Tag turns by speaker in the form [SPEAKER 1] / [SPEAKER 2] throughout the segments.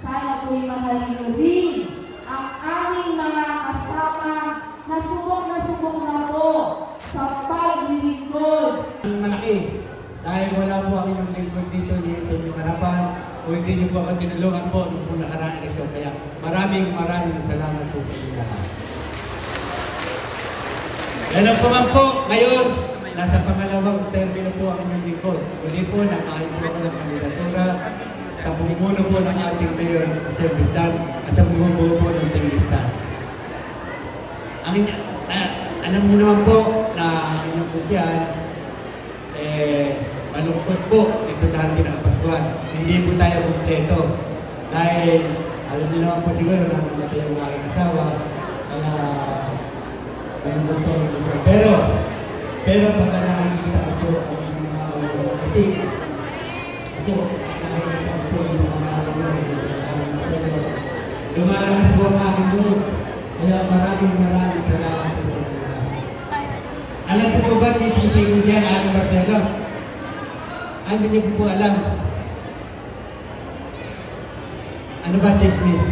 [SPEAKER 1] Sana po'y mahalin niyo rin ang aming mga kasama na subok na po sa paglilingkod.
[SPEAKER 2] Malaki dahil wala po aking lingkod dito sa inyong harapan o hindi niyo po ako tinulungan po nung po nakaraang eleksyon. Kaya maraming salamat po sa inyong lahat. Ganun po man po, ngayon, nasa pangalawang termino po ang inyong lingkod. Muli po, nakain po ako ng kandidatura sa pumumuno po ng ating Mayor Servistan at sa pumumuno po ng Tinglistan. Alam niyo naman po na ang inyong kusyan, malungkot po ito dahil pinakapaskuhan. Hindi po tayo kumpleto. Dahil alam niyo naman po siguro na namatay ang aking asawa. Kaya malungkot po ang kusyan. Pero pagka nakikita ko ang mga kapatid, ako nakikita ko yung mga lumalakas po ang aking loob. Kaya maraming salamat po sa inyo. Alam niyo po ba, chismisin ko siya, Aling Marcelo? Hindi niyo po alam. Ano ba chismis?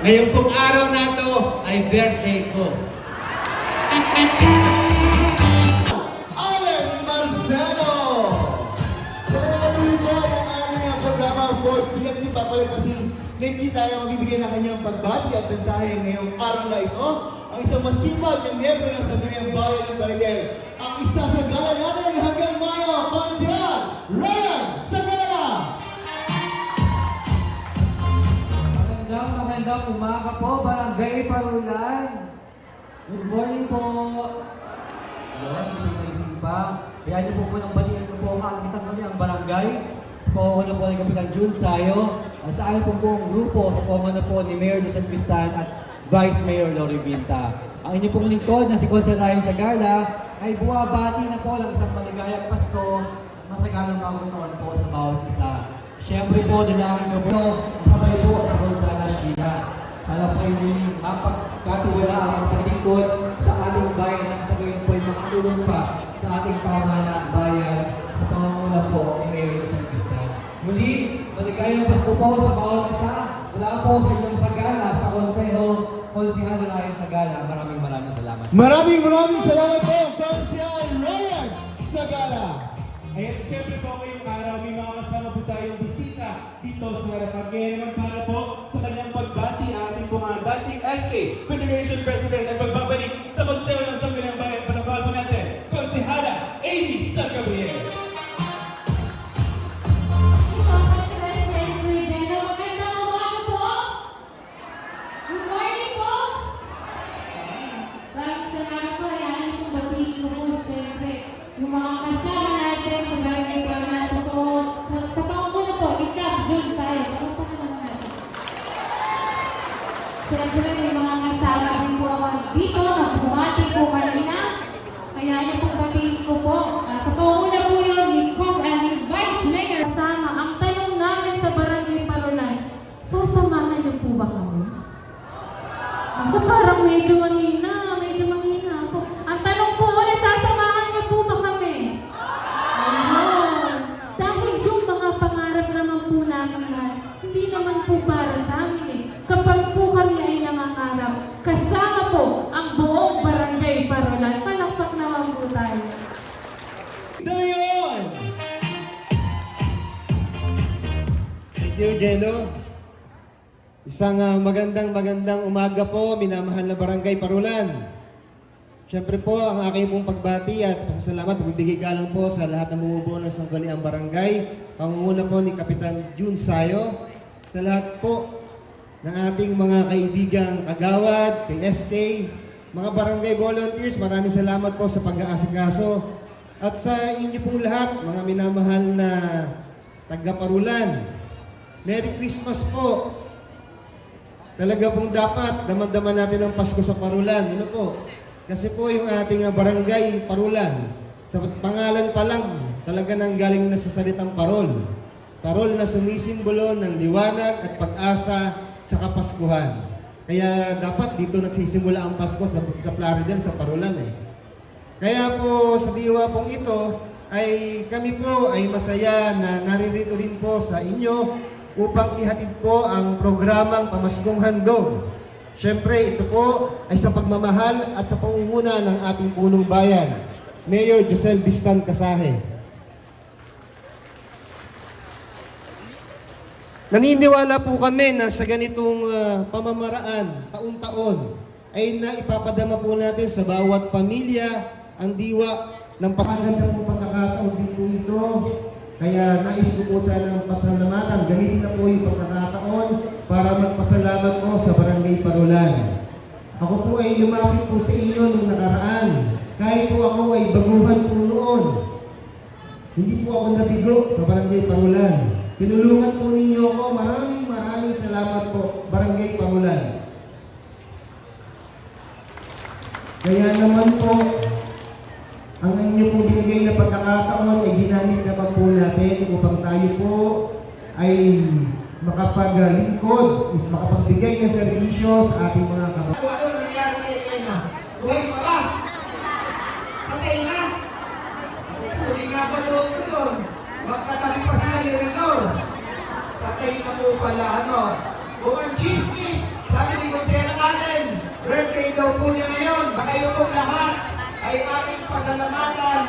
[SPEAKER 2] Ngayon pong araw na ito ay birthday ko.
[SPEAKER 3] Aling Marcelo! Sa pagkatuloy po ng aming programa, of course, di natin ipapalampasin na hindi tayo mabibigyan ng kanyang pagbati at mensahe ngayong araw na ito. Ang isang masipag na miyembro ng Sangguniang Bayan ng Barangay. Ang isa sa gala natin hanggang Mayo, Konsyal Ryan Sagala!
[SPEAKER 4] Magandang umaga po, Barangay Parulan. Good morning po. Hello, gising pa. Kaya niyo po ng balian ko po ang aking Sangguniang Barangay. Sa pamumuno po ni Kapitan Jun Sayo. At sa aking buong grupo, sa pamumuno po ni Mayor Lucen Cristan at Vice Mayor Lori Vinta. Ang inyong pong lingkod na si Consul Ryan Sagala ay buwabati na po ng isang maligayang Pasko at masagalang bagong taon po sa bawat isa. Siyempre po, dalangin ko po, kasabay po sa Gonzalo Shida. Sana po yung mapagkatiwala ang mapaglikod sa ating bayan at sa gayon po ay makatulong pa sa ating pamahalaan bayan sa pangunguna po ni Mayor Lucen Cristan. Muli, maligayang Pasko po sa bawat isa. Wala po sa inyong sagala sa Konseho Konsihal Ryan Sagala. Maraming salamat.
[SPEAKER 3] Maraming salamat po, Konsyal Ryan Sagala!
[SPEAKER 5] Ayan, siyempre po ngayong araw, may mga kasama po tayong bisita dito sa harapan. Ngayon naman para po sa kanyang pagbati, ating dating SK Federation President at pagbabalik sa Konseho ng Sangguniang Bayan. Panabal po natin, Konsehala Amy San Gabriel.
[SPEAKER 1] Yung mga kasama natin sa Barangay Parulan sa pangunguna po, Ikap Jun Sayo. Ano pa naman natin? Siyempre, yung mga kasama rin po ako dito na bumati po kanina. Kaya yung pong batiin ko po. Sa pangunguna po yun, ni Kong and ni Vice Mayor. Kasama, ang tanong namin sa Barangay Parulan, sasamahan niyo po ba kami? Ako parang medyo mahina po. Ang tanong po ulit, sasamahan niyo po ba kami? Dahil yung mga pangarap naman po namin lahat, hindi naman po para sa amin eh. Kapag po kami ay nangangarap, kasama po ang buong Barangay Parulan. Palakpak naman po tayo.
[SPEAKER 3] Ito yun!
[SPEAKER 2] Thank you, Jello. Isang magandang umaga po, minamahal na Barangay Parulan. Siyempre po, ang aking pong pagbati at pasasalamat, magbibigay galang po sa lahat ng bumubuo ng Sangguniang Barangay. Pangunguna po ni Kapitan Jun Sayo. Sa lahat po ng ating mga kaibigang kagawad, kay SK, mga barangay volunteers, maraming salamat po sa pag-aasikaso. At sa inyo pong lahat, mga minamahal na taga-Parulan, Merry Christmas po! Talaga pong dapat daman-daman natin ang Pasko sa Parulan. Ano po? Kasi po yung ating barangay Parulan, sa pangalan pa lang, talaga nang galing na sa salitang parol. Parol na sumisimbolo ng liwanag at pag-asa sa Kapaskuhan. Kaya dapat dito nagsisimula ang Pasko sa Plaridel, sa Parulan eh. Kaya po sa diwa pong ito, ay kami po ay masaya na naririto rin po sa inyo upang ihatid po ang programang Pamaskong Handog. Siyempre, ito po ay sa pagmamahal at sa pangunguna ng ating punong bayan, Mayor Josel Bistan Casahe. Naniniwala po kami na sa ganitong pamamaraan, taon-taon, ay naipapadama po natin sa bawat pamilya ang diwa ng pagkaganda po pagkakataon din po ito. Kaya nais ko po sana ng pasalamatan. Gamitin na po yung pagkakataon para magpasalamat po sa Barangay Parulan. Ako po ay lumapit po sa inyo nung nakaraan. Kahit po ako ay baguhan po noon. Hindi po ako nabigo sa Barangay Parulan. Pinulungan po ninyo ako. Maraming salamat po, Barangay Parulan. Kaya naman po, ang inyo po binigay na pagkakataon ay ginamit naman po natin upang tayo po ay makapaglingkod, makapagbigay ng serbisyo sa ating mga kapatid.
[SPEAKER 6] Ano nangyari kay Elena? Buhay pa ba? Patay na? Huli nga ba doon ko doon? Magkatabi pa sa generador. Patay na po pala, ano? Kung ang chismis, sabi ni Gonzalo natin, birthday daw po niya ngayon. Kayo pong lahat ay aming pasalamatan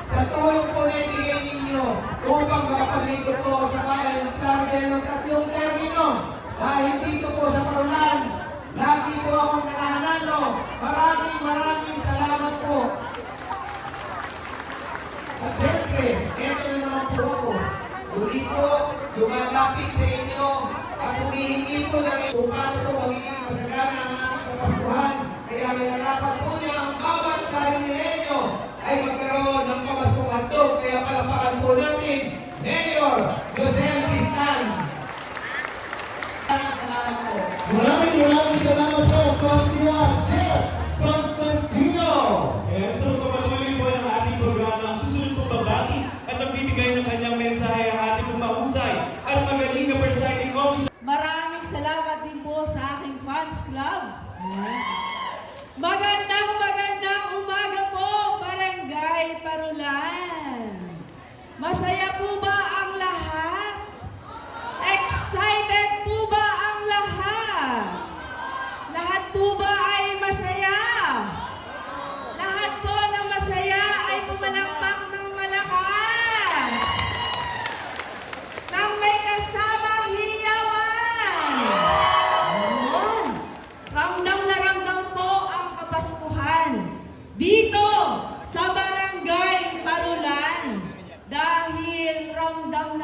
[SPEAKER 6] sa tulong po na ibigay ninyo upang makapaglingkod po sa bayan ng Plaridel ng 3 termino. Dahil dito po sa Parulan, lagi po akong nananalo. Maraming salamat po. At siyempre, eto na naman po ako. Uli po, lumalapit sa inyo at humihingi po namin kung paano po magiging masagana ang aming kapaskuhan. Kaya may narapat po niya ang bawat Carileño ay magkaroon ng pamaskong handog. Kaya palapakan po natin, Mayor Josel Bistan. Salamat po.
[SPEAKER 3] Maraming salamat po, Consigliere Jeff Constantino.
[SPEAKER 5] Ayan, so pagpatuloy po ng ating programa, ang susunod pong babati at magbibigay ng kanyang mensahe ang ating pong mahusay at magaling na presiding officer.
[SPEAKER 1] Maraming salamat din po sa aking fans club. Magandang umaga po, Barangay Parulan. Masaya po ba ang lahat? Excited po ba ang lahat? Lahat po ba ay masaya? Lahat po na masaya ay pumalakpak ng malakas. Nang may kasamang hiyawan. Ayun. Ramdam na ramdam po ang Kapaskuhan dito sa Barangay Parulan. Dahil ramdam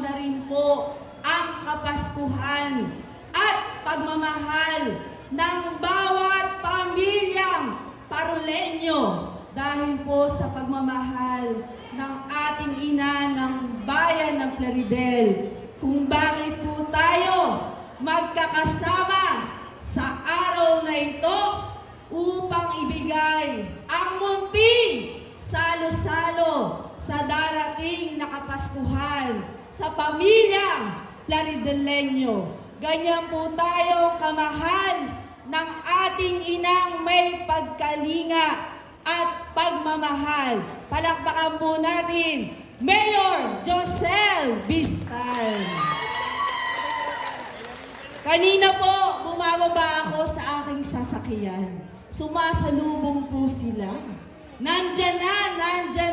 [SPEAKER 1] na rin po ang Kapaskuhan at pagmamahal ng bawat pamilyang Paruleño dahil po sa pagmamahal ng ating ina ng bayan ng Plaridel. Kung bakit po tayo magkakasama sa araw na ito upang ibigay ang munting salo-salo sa darating na Kapaskuhan sa pamilyang Plarideleño. Ganyan po tayo kamahal ng ating inang may pagkalinga at pagmamahal. Palakpakan po natin, Mayor Josel Bistan. Kanina po, bumababa ako sa aking sasakyan. Sumasalubong po sila. Nandyan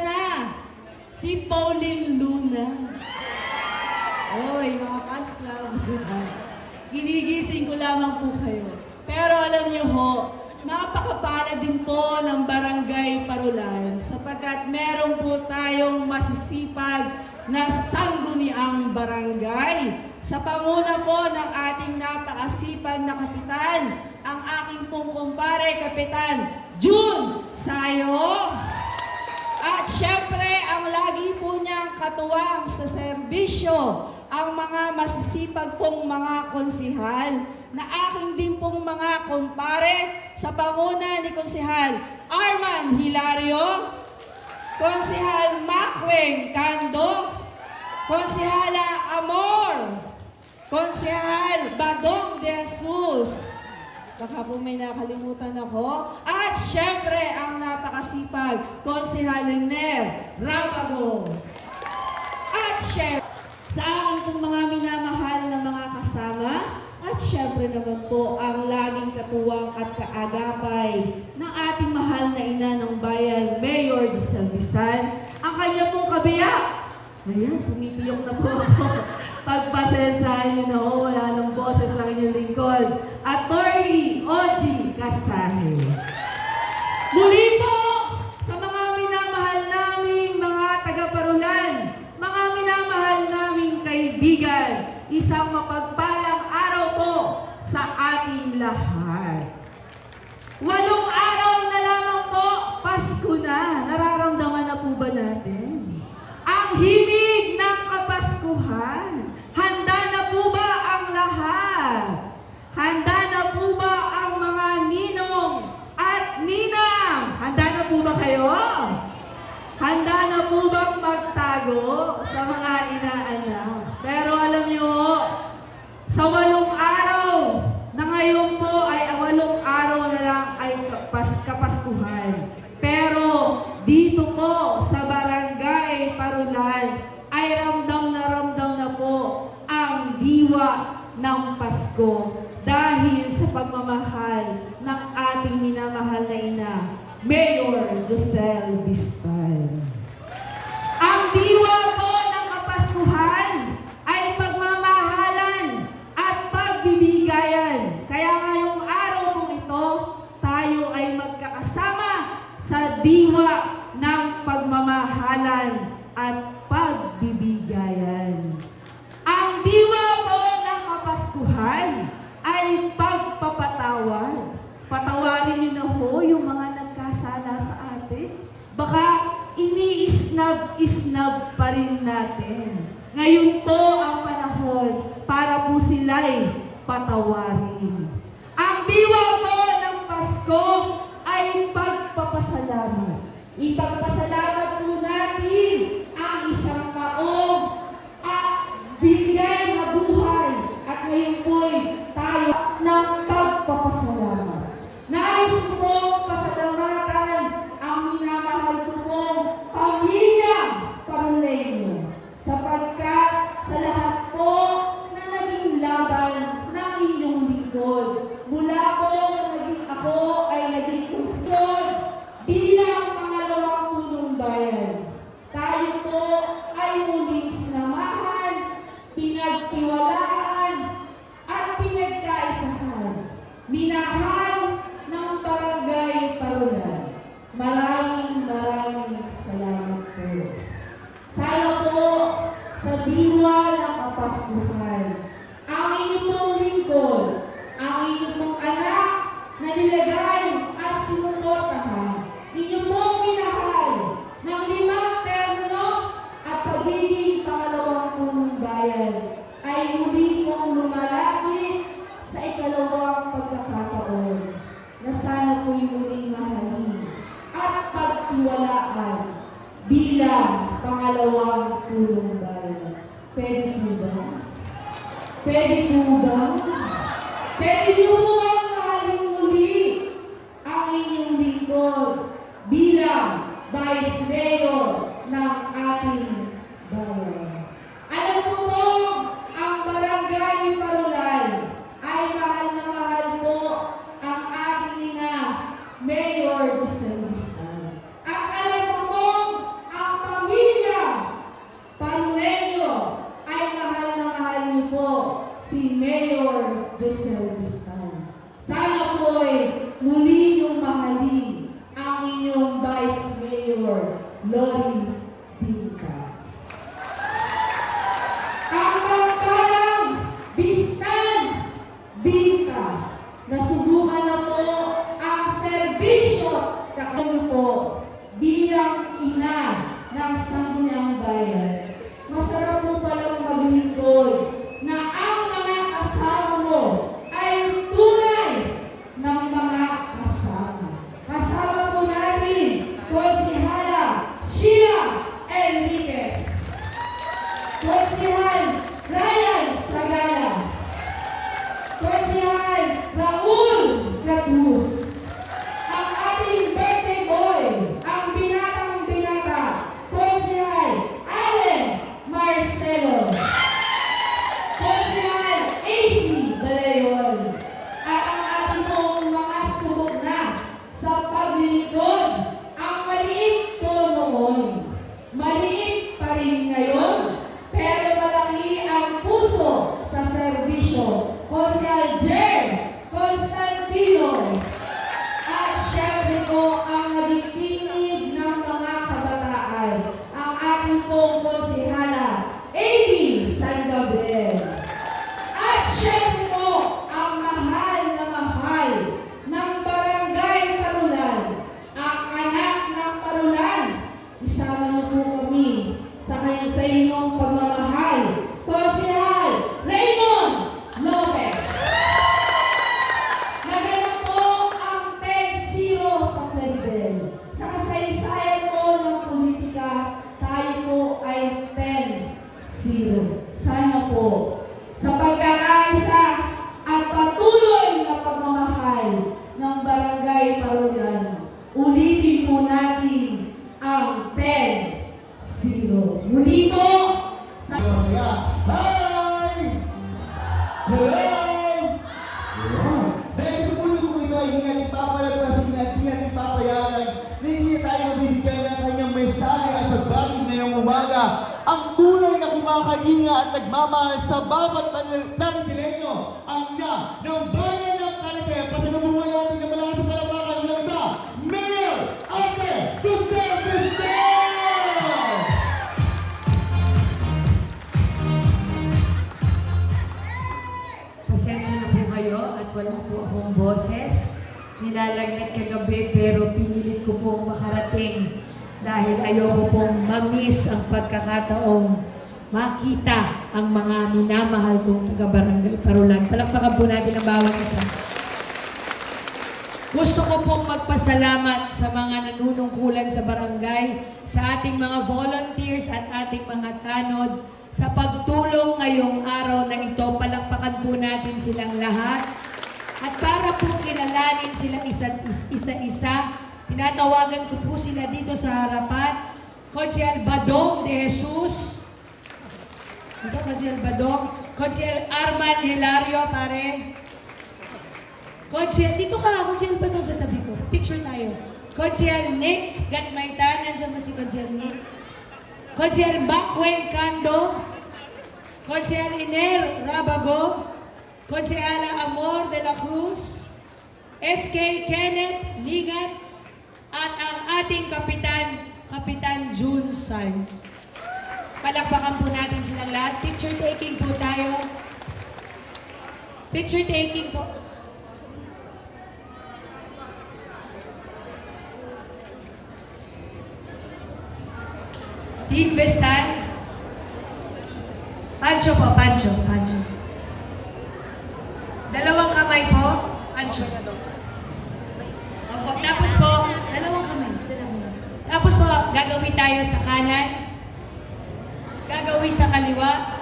[SPEAKER 1] na, si Pauline Luna. Oy, mga fans club. Ginigising ko lamang po kayo. Pero alam niyo ho, napakapala din po ng Barangay Parulan sapagkat meron po tayong masisipag na sangguniang barangay. Sa panguna po ng ating napakasipag na kapitan, ang aking pong kumpare, Kapitan June Sayo. At syempre, ang lagi po niyang katuwang sa serbisyo, ang mga masisipag pong mga konsihal, na aking din pong mga kumpare sa panguna ni Konsihal Arman Hilario, Konsihal Macweng Cando, Konsihala Amor, Konsihal Badong de Jesus. Baka po may nakalimutan ako. At syempre, ang napakasipag, Konsihal Liner Rapago. At syempre, sa aking pong mga minamahal na mga kasama, at syempre naman po ang laging katuwang at kaagapay ng ating mahal na ina ng bayan, Mayor Giselle Bistan, ang kanya pong kabiyak. Ayan, pumipiyok na po ako. Pagpasensahan niyo na ho, wala ng boses sa inyong lingkod. Attorney Ogie Casahe. Muli po, sa mga minamahal naming mga taga-Parulan, mga minamahal naming kaibigan, isang mapagpalang araw po sa ating lahat. 8 araw na lamang po, Pasko na. Nararamdaman na po ba natin ang himig ng Kapaskuhan? Handa na po ba ang lahat? Handa na po ba ang mga ninong at ninang? Handa na po ba kayo? Handa na po bang magtago sa mga inaanak? Pero alam niyo, sa 8 araw na ngayon po ay ang 8 araw na lang ay Kapaskuhan. Pero dito po sa Barangay Parulan ay ramdam na po ang diwa ng Pasko dahil sa pagmamahal ng ating minamahal na ina, Mayor Giselle Bistan. Ang diwa po ng Kapaskuhan ay pagmamahalan at pagbibigayan. Kaya ngayong araw pong ito, tayo ay magkakasama sa diwa ng pagmamahalan at pagbibigayan. Ang diwa po ng Kapaskuhan ay pagpapatawad. Patawarin niyo na ho yung mga nagkasala sa atin. Baka ini-isnab-isnab pa rin natin. Ngayon po ang panahon para po sila'y patawarin. Ang diwa po ng Pasko ay pagpapasalamat. Ipagpasalamat po natin ang isang taong binigay na buhay at ngayon po'y tayo ng pagpapasalamat. Nais ko pong pasalamatan ang minamahal ko pong pamilyang Paruleño sapagkat sa lahat po na naging laban ng inyong lingkod. Mula po naging ako ay naging kusyon bilang pangalawang punong bayan. Tayo po ay muling sinamahan, pinagtiwalaan at pinagkaisahan. Minahal ng Barangay Parulan. Maraming salamat po. Sana po sa diwa ng Kapaskuhan, ang inyong lingkod, ang inyong anak na nilagay at sinuportahan, inyong pong minahal ng 5 terno at pagiging pangalawang punong bayan ay muli pong lumalapit sa ikalawang pagkakataon na sana po'y muling mahalin at pagtiwalaan bilang pangalawang punong bayan. Pwede po ba? Pwede po ba? Pwede niyo po bang mahalin muli ang inyong lingkod bilang Vice Mayor ng ating bayan? Alam ko po, ang Barangay Parulan ay mahal na mahal po ang aking ina, Mayor Giselle Bistan. At alam ko po, ang pamilya Paruleño ay mahal na mahal niyo po si Mayor Giselle Bistan. Sana po ay muli niyong mahalin ang inyong Vice Mayor, Lori Binta. Ang pagpalang Bistan Binta, nasubukan na po ang serbisyo kakano po bilang ina ng Sangguniang Bayan. Masarap po palang maglingkod na ang mga kasama mo ay tunay ng mga kasama. Kasama po natin, Konsehala Sheila
[SPEAKER 3] nag-iinga at nagmamahal sa bawat Planitileño. Ang ina ng bayan ng Planite. Pasalubungan natin ng malakas sa palapakan ng iba, Mayor Ate Jose Cristel!
[SPEAKER 7] Pasensya na po kayo at wala po akong boses. Nilalagnat kagabi pero pinilit ko pong makarating dahil ayoko pong ma-miss ang pagkakataong makita ang mga minamahal kong taga-barangay Parulan. Palakpakan po natin ang bawat isa. Gusto ko pong magpasalamat sa mga nanunungkulan sa barangay, sa ating mga volunteers at ating mga tanod sa pagtulong ngayong araw na ito. Palakpakan po natin silang lahat. At para po kilalanin sila isa-isa, tinatawagan ko po sila dito sa harapan. Konsyel Badong de Jesus. Ito, Konsyel Badong. Konsyel Arman Hilario, pare. Konsyel, dito ka, Konsyel Badong sa tabi ko. Picture tayo. Konsyel Nick Gatmaytan. Nandiyan ba si Konsyel Nick? Konsyel Bakwen Kando. Konsyel Iner Rabago. Konsyala Amor de la Cruz. SK Kenneth Ligan. At ang ating Kapitan June San. Palakpakan po natin silang lahat. Picture taking po tayo. Picture taking po. Team Vestan. Pancho po, Pancho. Dalawang kamay po. Pancho. Opo. Tapos po, dalawang kamay. Tapos po, gagawin tayo sa kanan. Gagawin sa kaliwa.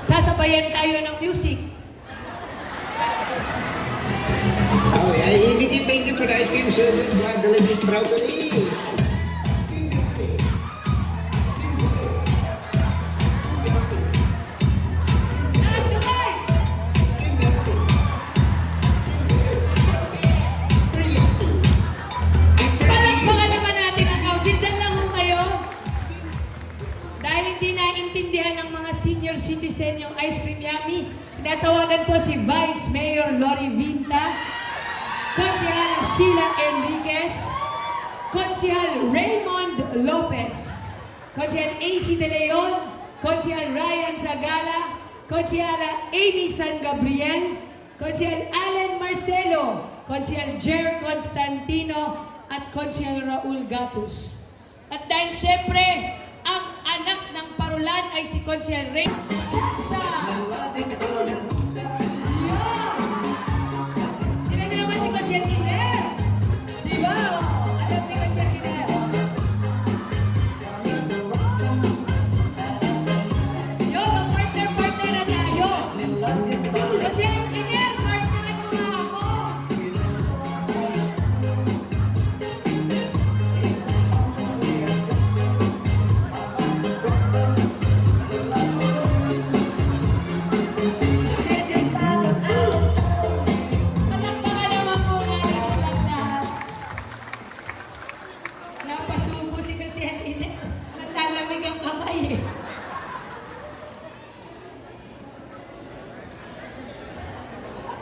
[SPEAKER 7] Sasabayan tayo ng music.
[SPEAKER 6] Oh, thank you for the ice cream service. One delicious strawberries.
[SPEAKER 7] Taas kamay! Palakpakan naman natin ang council. Diyan lang ho kayo. Dahil hindi naintindihan ng mga senior citizen yung ice cream yummy, tinatawagan po si Vice Mayor Lori Vinta, Konsehal Sheila Enriquez, Konsehal Raymond Lopez, Konsehal AC De Leon, Konsehal Ryan Zagala, Konsehala Amy San Gabriel, Konsehal Allen Marcelo, Konsehal Jer Constantino, at Konsehal Raul Gatus. At dahil syempre, ang anak ng Parulan ay si Konsehal Ray Chacha! Yeah! Sila na naman si Konsehal Iner! Diba? Alam ni Konsehal Iner. Yo, partner na tayo! Konsehal Iner, partner mo nga ako! Palakpakan naman po natin silang lahat. Napasubo si Konsehal Iner. Naglalamig ang kamay eh.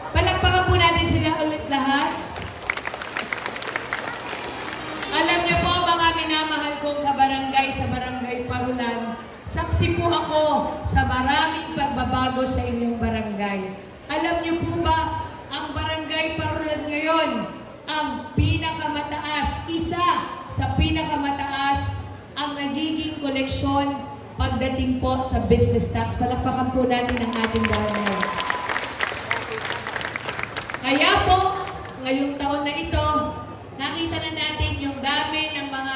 [SPEAKER 7] Palakpakan po natin sila ulit lahat. Alam niyo po mga minamahal kong kabarangay sa Barangay Parulan, saksi po ako sa maraming pagbabago sa inyong barangay. Alam niyo po ba, ang Barangay Parulan ngayon, ang pinakamataas, isa sa pinakamataas ang nagiging koleksyon pagdating po sa business tax. Palakpakan po natin ang ating barangay. Kaya po, ngayong taon na ito, nakita na natin yung dami ng mga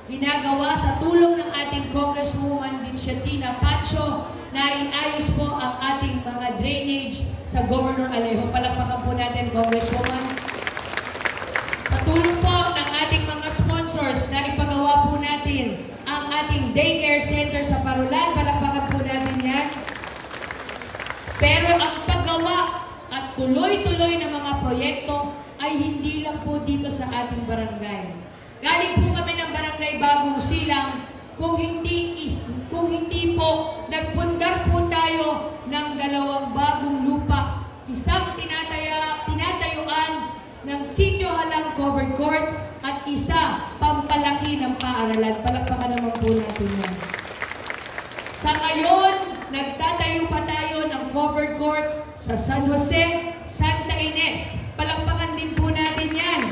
[SPEAKER 7] ginagawa sa tulong ng ating Congresswoman Dinciatina Pacho na iayos po ang ating mga drainage sa Governor Alejo. Palakpakan po natin, Congresswoman. Sa tulong po ng ating mga sponsors na ipagawa po natin ang ating daycare center sa Parulan. Palakpakan po natin yan. Pero ang paggawa at tuloy-tuloy na mga proyekto ay hindi lang po dito sa ating barangay. Galing po kami ng Barangay Bagong Silang, kung hindi po nagpundar po tayo ng dalawang bagong lupa, isang tinatayuan ng Sitio Halang Covered Court at isa pampalaki ng paaralan. Palakpakan naman po natin yan. Sa ngayon, nagtatayo pa tayo ng covered court sa San Jose, Santa Ines. Palakpakan din po natin yan.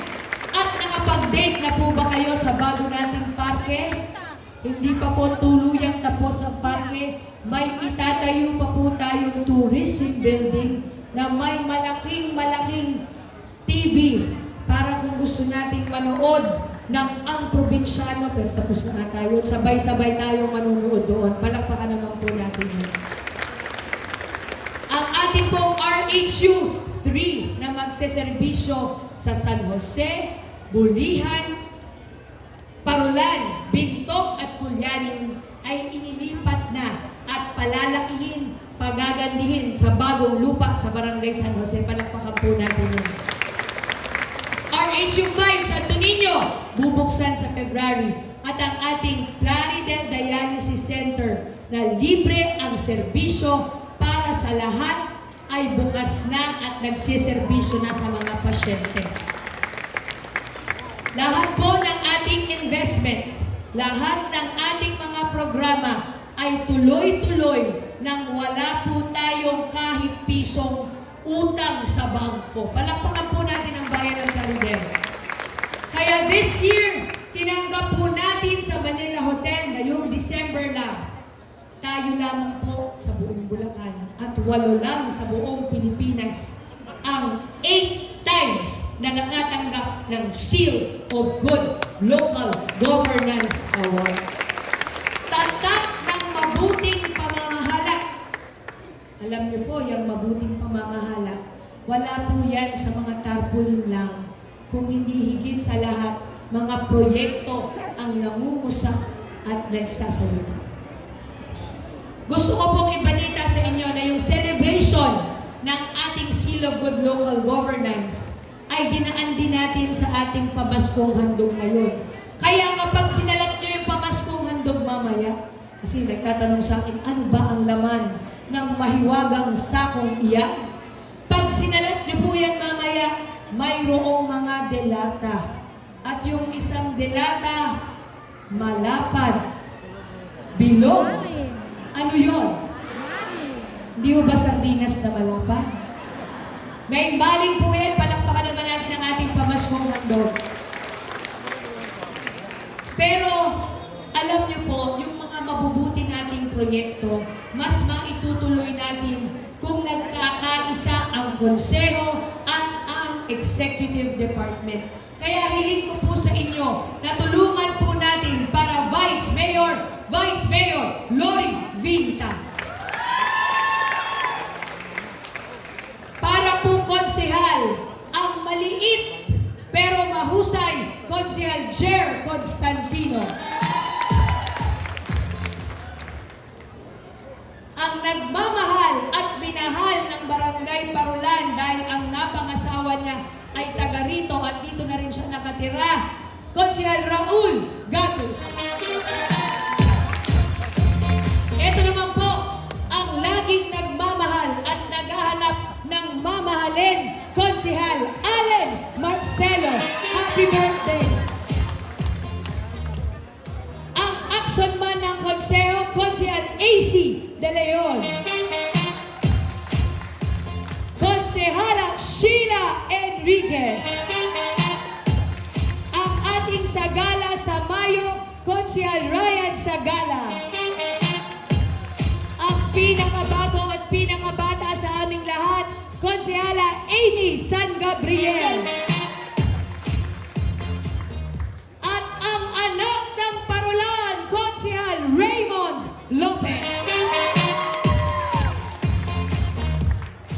[SPEAKER 7] At nakapag-date na po ba kayo sa bago nating parke? Hindi pa po tuluyang tapos ang parke. May itatayo pa po tayong tourism building na may malaking TV para kung gusto nating manood ng ang probinsyano, pero tapos na nga tayo. Sabay-sabay tayong manunood doon. Palakpakan naman po natin yun. Ang ating pong RHU 3 na magseserbisyo sa San Jose, Bulihan, Parulan, Bintog at Culyanin ay inilipat na at palalakihin, pagagandihin sa bagong lupa sa Barangay San Jose. Palakpakan po natin yun. RHU 5 sa Toninyo, bubuksan sa February. At ang ating Plaridel Dialysis Center na libre ang serbisyo para sa lahat ay bukas na at nagsiservisyo na sa mga pasyente. Lahat po ng ating investments, lahat ng ating mga programa ay tuloy-tuloy nang wala po tayong kahit pisong utang sa bangko. Palakpakan po natin ang bayan ng Plaridel. Kaya this year, tinanggap po natin sa Manila Hotel ngayong December lang. Tayo lamang po sa buong Bulacan at 8 lang sa buong Pilipinas ang 8 times na nakatanggap ng Seal of Good Local Governance Award. Tatak ng mabuting pamamahala. Alam niyo po, yung mabuting pamamahala, wala po yan sa mga tarpaulin lang. Kung hindi higit sa lahat, mga proyekto ang namumusak at nagsasalita. Gusto ko pong ibalita sa inyo na yung celebration ng ating Seal of Good Local Governance ay dinaan din natin sa ating pamaskong handog ngayon. Kaya kapag sinalat nyo yung pamaskong handog mamaya, kasi nagtatanong sa akin, ano ba ang laman ng mahiwagang sakong iyan? Pag sinalat nyo po yan mamaya, mayroong mga delata. At yung isang delata, malapad, bilog. Ano yun? Hindi mo ba sardinas na malapad? May baling po yan, palakpakan naman natin ang ating pamaskong handog. Pero, alam niyo po, yung mga mabubuti nating proyekto, mas maitutuloy natin kung nagkakaisa ang konseho at ang executive department. Kaya hiling ko po sa inyo na tulungan po natin para Vice Mayor Lori Vinta. Para po konsehal, ang maliit pero mahusay, Konsehal Jer Constantino. Ang nagmamahal at minahal ng Barangay Parulan dahil ang napangasawa niya ay taga rito at dito na rin siya nakatira, Konsehal Raul Gatus. Ito naman po ang laging nagmamahal at naghahanap ng mamahalin, Konsehal Allen Marcelo. Happy birthday! Ang action man ng konseho, Konsehal AC De Leon. Konsehala Sheila Enriquez. Ang ating sagala sa Mayo, Konsehal Ryan Sagala. Ang pinakabago at pinakabata sa aming lahat, Konsehala Amy San Gabriel. At ang anak ng Parulan, Konsehal Raymond Lopez.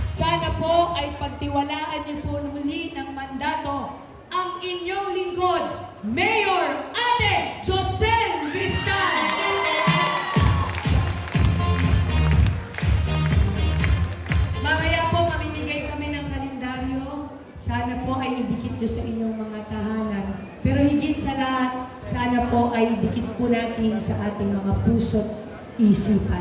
[SPEAKER 7] Sana po ay pagtiwalaan niyo po muli ng mandato ang inyong lingkod, Mayor Ate Josel Vistal. Mamaya po mamimigay kami ng kalendaryo. Sana po ay idikit nyo sa inyong mga tahanan. Pero higit sa lahat, sana po ay dikit po natin sa ating mga puso't isipan.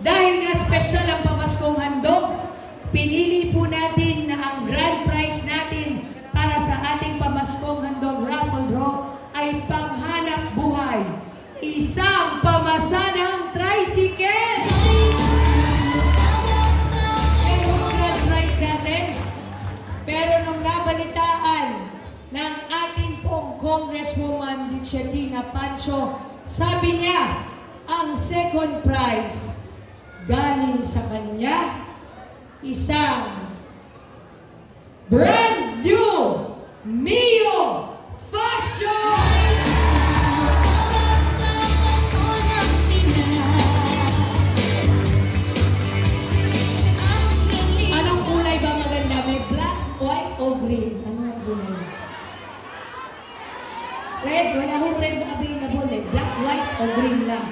[SPEAKER 7] Dahil nga special ang pamaskong handog, pinili po natin na ang grand prize natin para sa ating pamaskong handog raffle draw ay panghanap buhay. Isang pamasanang tricycle! Yan ang grand prize natin. Pero nung nabalitaan ng ating pong Congresswoman Dichetina Pancho, sabi niya, ang second prize galing sa kanya, isang brand new Mio Fashion! Anong kulay ba maganda? May black, white, o green? Anong kulay? Red, wala akong red na available eh. Black, white, o green lang.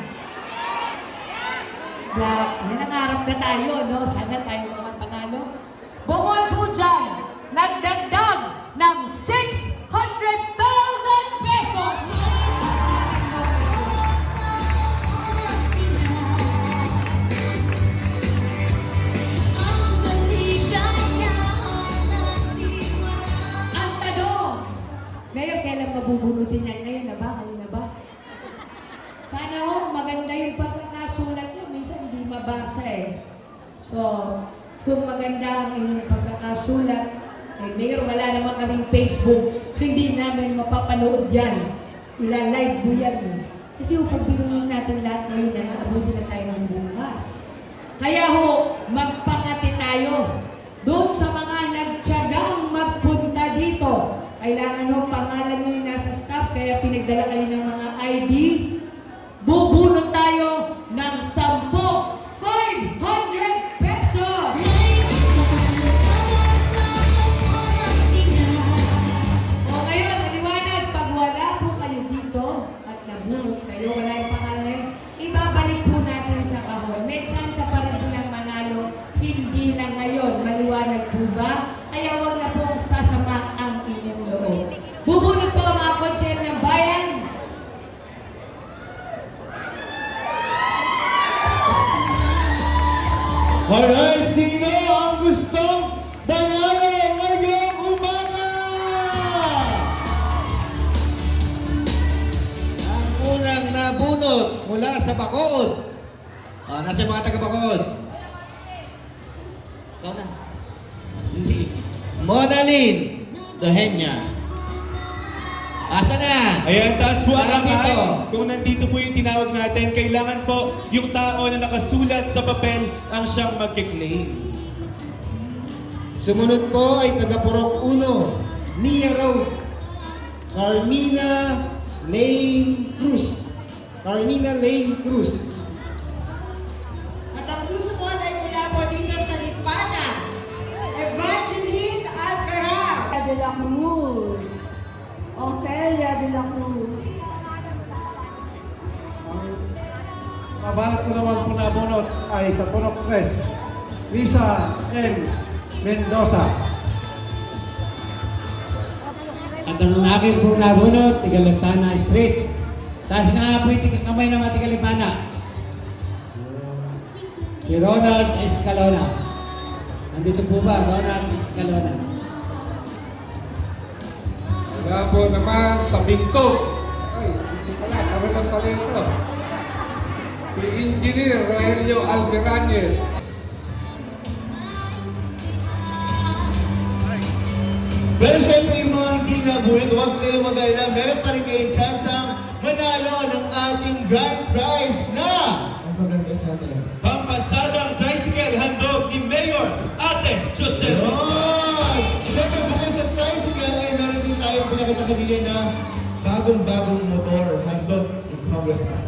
[SPEAKER 7] Black. Yan, nangarap na tayo, no? Sana tayo mga panalo. Bukod po dyan, nagdagdag ng 600,000 pesos! Ang tanong, ngayon kailan mabubunutin yan? Ngayon na ba? Ngayon na ba? Sana ho, maganda yung pagkakasulat nyo. Minsan hindi mabasa eh. So, kung maganda ang inyong pagkakasulat, eh, Mayor, wala naman kaming Facebook. Hindi namin mapapanood yan. Ila-live mo yan eh. Kasi yung pag binunin natin lahat ngayon, naabutin na tayo ng bukas. Kaya ho, magpangati tayo. Doon sa mga nagtyagang magpunta dito, kailangan ho, pangalan nyo yung nasa staff, kaya pinagdala kayo ng mga ID. Bubunot tayo ng 500 pesos! O ngayon, maliwanag, pag wala po kayo dito at nabunot kayo, wala yung pangalan, ibabalik po natin sa kahon. May chance pa rin silang manalo, hindi lang ngayon. Maliwanag po ba? Kaya wag na pong sasama ang inyong loob. Bubunot po ang mga konsel ng bayan.
[SPEAKER 3] Alright, sino ang gustong manalo ngayong umaga?
[SPEAKER 2] Ang unang nabunot mula sa Bacood. Nasa yung mga taga-Bacood? Ikaw na. Hindi. Monalyn Dohenya. Asa na?
[SPEAKER 5] Ayan, taas po ang
[SPEAKER 2] Nandito.
[SPEAKER 5] kamay. Kung nandito po yung tinawag natin, kailangan po yung tao na nakasulat sa papel ang siyang magkiklaim.
[SPEAKER 2] Sumunod po ay taga-Purok 1, Nia Road, Carmina Lane Cruz. Carmina Lane Cruz.
[SPEAKER 1] At ang susunod ay mula po dito sa Lipana, Evangeline Alcaraz de la Cruz. Ofelia de la Cruz.
[SPEAKER 6] Mabalat ko naman po nabunot ay sa Purok 3, Lisa M. Mendoza.
[SPEAKER 8] At ang aking pong nabunot, Tigalipana Street. Taas nga po yung kamay ng mga Tigalipana. Si Ronald Escalona. Nandito po ba, Ronald Escalona?
[SPEAKER 9] Wala po naman sa Bingkog. Ay, hindi pala. Karoon pala ito. Si Engineer Rogelio Alverañez.
[SPEAKER 3] Pero syempre yung mga hindi nabunot, huwag kayo mag-alala. Meron pa rin kayong chance ang manalo ng ating grand prize na ang maganda sa atin.
[SPEAKER 5] Pampasadang tricycle handog ni Mayor Ate Joseph.
[SPEAKER 3] Yun! Siyempre, bukod sa tricycle ay meron din tayong pinakita kanila na bagong-bagong motor handog ni Congressman.